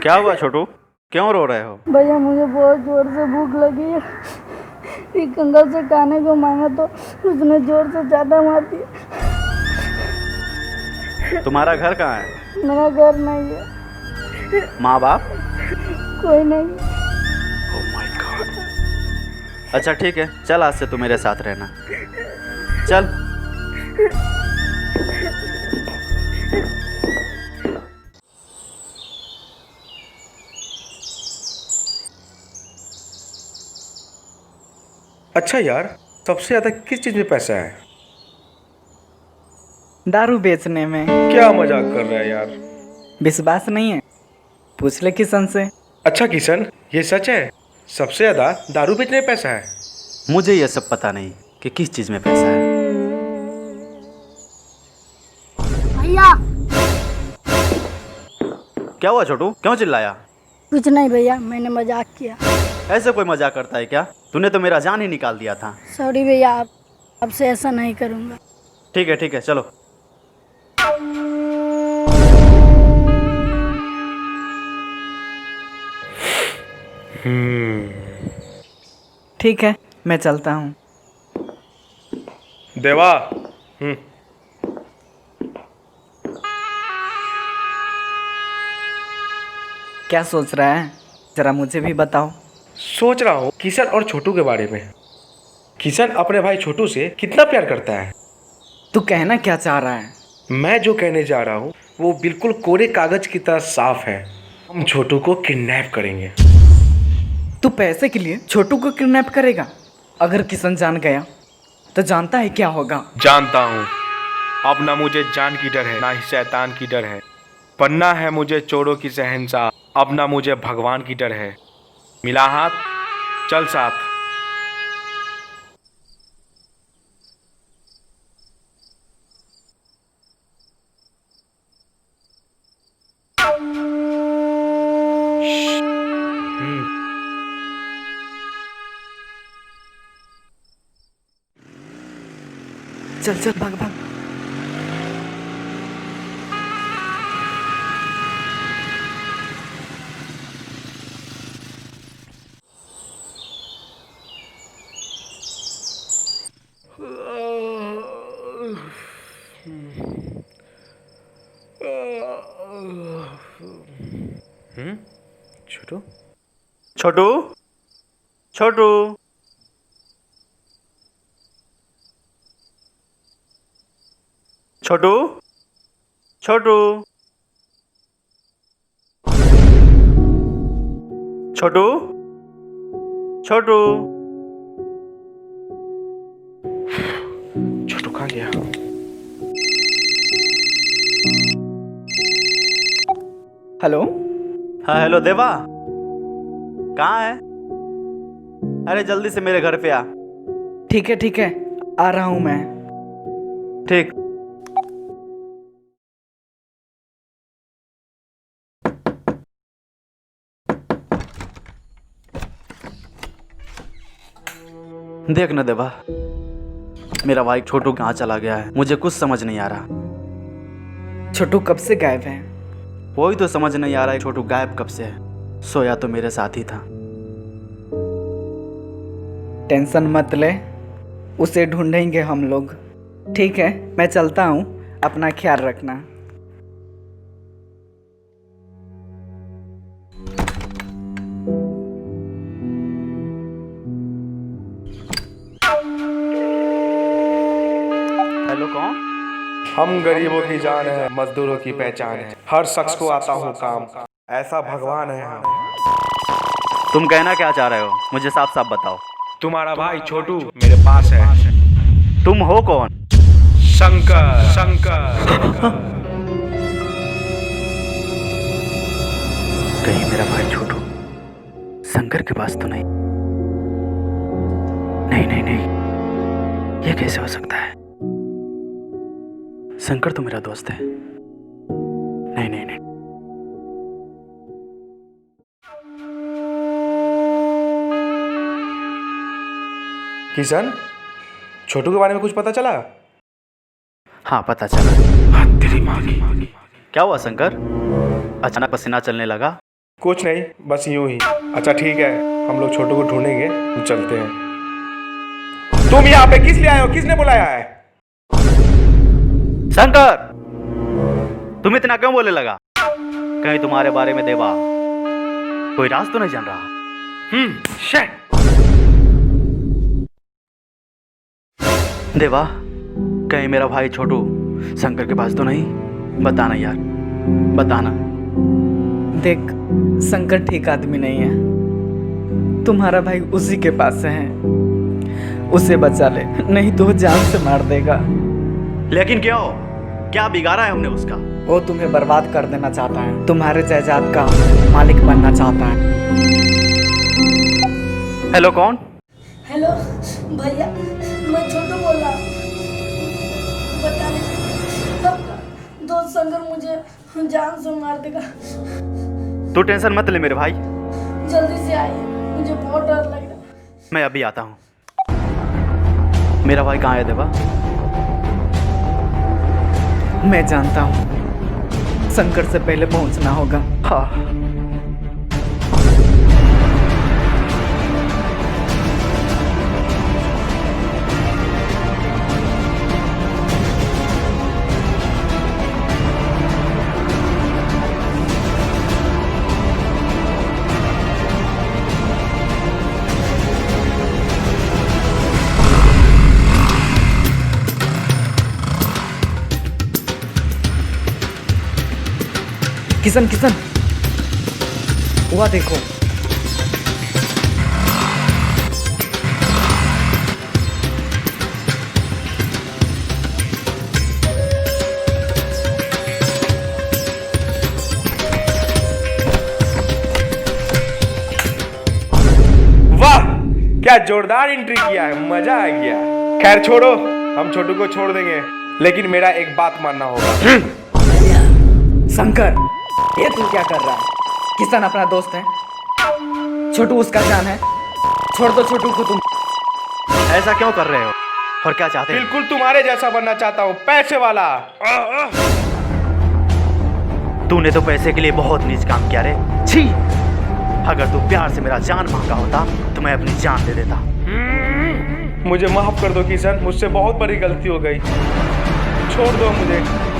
क्या हुआ छोटू, क्यों रो रहे हो? भैया मुझे बहुत जोर से भूख लगी है। एक अंकल से खाने को मांगा तो उसने जोर से ज़्यादा मार दिया। तुम्हारा घर कहाँ है? मेरा घर नहीं है, माँ बाप? कोई नहीं। Oh my God. अच्छा ठीक है, चल आज से तू मेरे साथ रहना, चल। अच्छा यार, सबसे ज्यादा किस चीज में पैसा है? दारू बेचने में। क्या मजाक कर रहा है यार। विश्वास नहीं है? पूछ ले किशन से। अच्छा किशन, ये सच है? सबसे ज्यादा दारू बेचने में पैसा है? मुझे ये सब पता नहीं कि किस चीज़ में पैसा है। भैया क्या हुआ छोटू, क्यों चिल्लाया? कुछ नहीं भैया, मैंने मजाक किया। ऐसे कोई मजाक करता है क्या? तूने तो मेरा जान ही निकाल दिया था। सॉरी भैया, अब से ऐसा नहीं करूँगा। ठीक है चलो। ठीक है, मैं चलता हूँ। देवा। क्या सोच रहा है, जरा मुझे भी बताओ। सोच रहा हूँ किशन और छोटू के बारे में। किशन अपने भाई छोटू से कितना प्यार करता है। तू कहना क्या चाह रहा है? मैं जो कहने जा रहा हूँ वो बिल्कुल कोरे कागज की तरह साफ है। हम छोटू को किडनैप करेंगे। तू पैसे के लिए छोटू को किडनैप करेगा? अगर किशन जान गया तो जानता है क्या होगा? जानता हूँ। अब ना मुझे जान की डर है, ना ही शैतान की डर है। बनना है मुझे चोरों की शहंशाह, अब ना मुझे भगवान की डर है। मिला हाथ, चल साथ। चल चल भाग भाग। छोटू। छोटू छोटू छोटू छोटू छोटू छोटू छोटू कहाँ गया? हेलो। हाँ हेलो देवा, कहाँ है? अरे जल्दी से मेरे घर पे आ। ठीक है, आ रहा हूँ मैं। ठीक। देख न देवा, मेरा भाई छोटू कहाँ चला गया है, मुझे कुछ समझ नहीं आ रहा। छोटू कब से गायब है? वही तो समझ नहीं आ रहा है, छोटू गायब कब से है। सोया तो मेरे साथ ही था। टेंशन मत ले, उसे ढूंढेंगे हम लोग। ठीक है, मैं चलता हूँ, अपना ख्याल रखना। हेलो कौन? हम गरीबों की जान है, मजदूरों की पहचान है, हर शख्स को आता हूँ काम, ऐसा भगवान है हम। तुम कहना क्या चाह रहे हो, मुझे साफ साफ बताओ। तुम्हारा भाई छोटू मेरे पास है। तुम हो कौन? शंकर शंकर। कहीं मेरा भाई छोटू शंकर के पास तो नहीं? नहीं, ये कैसे हो सकता है? शंकर तो मेरा दोस्त है। नहीं। किशन, छोटू के बारे में कुछ पता चला? हाँ पता चला। तेरी माँ की। क्या हुआ शंकर, अचानक पसीना चलने लगा? कुछ नहीं, बस यूं ही। अच्छा ठीक है, हम लोग छोटू को ढूंढेंगे, हम चलते हैं। तुम यहाँ पे किस लिए आए हो? किसने बुलाया है? शंकर, तुम इतना क्यों बोलने लगा? कहीं तुम्हारे बारे में देवा कोई राज तो नहीं जान रहा? शिट। देवा, कहीं मेरा भाई छोटू शंकर के पास तो नहीं? बताना यार, बताना। देख, शंकर ठीक आदमी नहीं है। तुम्हारा भाई उसी के पास है, उसे बचा ले, नहीं तो वो जान से मार देगा। लेकिन क्यों? क्या बिगाड़ा है हमने उसका? वो तुम्हें बर्बाद कर देना चाहता है, तुम्हारे जायदाद का मालिक बनना चाहता है। हेलो, कौन? हेलो भैया, मैं छोटू बोल रहा हूँ। बता आपका दोस्त शंकर मुझे जान से मार देगा। तू टेंशन मत ले मेरे भाई, जल्दी से आइए, मुझे बहुत डर लग रहा है। मैं अभी आता हूँ। मेरा भाई कहाँ है देवा? मैं जानता हूँ, शंकर से पहले पहुंचना होगा। हाँ। किशन, किशन, वहाँ देखो। वाह, क्या जोरदार एंट्री किया है, मजा आ गया। खैर छोड़ो, हम छोटू को छोड़ देंगे, लेकिन मेरा एक बात मानना होगा। शंकर, ये तू क्या कर रहा है? किशन अपना दोस्त है, छोटू उसका जान है। छोड़ दो छोटू को तुम। ऐसा क्यों कर रहे हो और क्या चाहते हो? बिल्कुल तुम्हारे जैसा बनना चाहता हूँ, पैसे वाला। तूने तो पैसे के लिए बहुत नीच काम किया रे। छी! अगर तू प्यार से मेरा जान मांगा होता तो मैं अपनी जान दे देता। मुझे माफ कर दो किशन, मुझसे बहुत बड़ी गलती हो गई, छोड़ दो मुझे।